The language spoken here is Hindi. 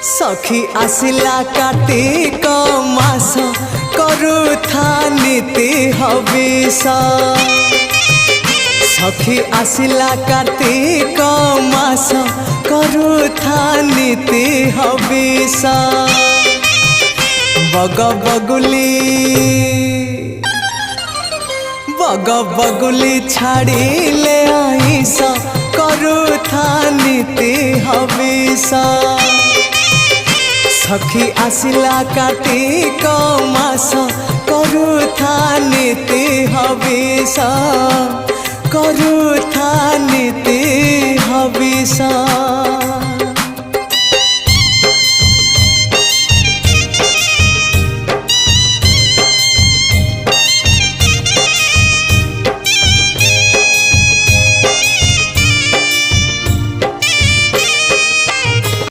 सखी आसिला कार्तिक मास करुथा नीति हविष। सखी आसिला कार्तिक मास करुथा नीति हविष। बग बगुली छाड़िले आईस करुथा नीति हविष। सखी आसिला कार्तिक मास करुथा नीति हविष। करुथा नीति हविष।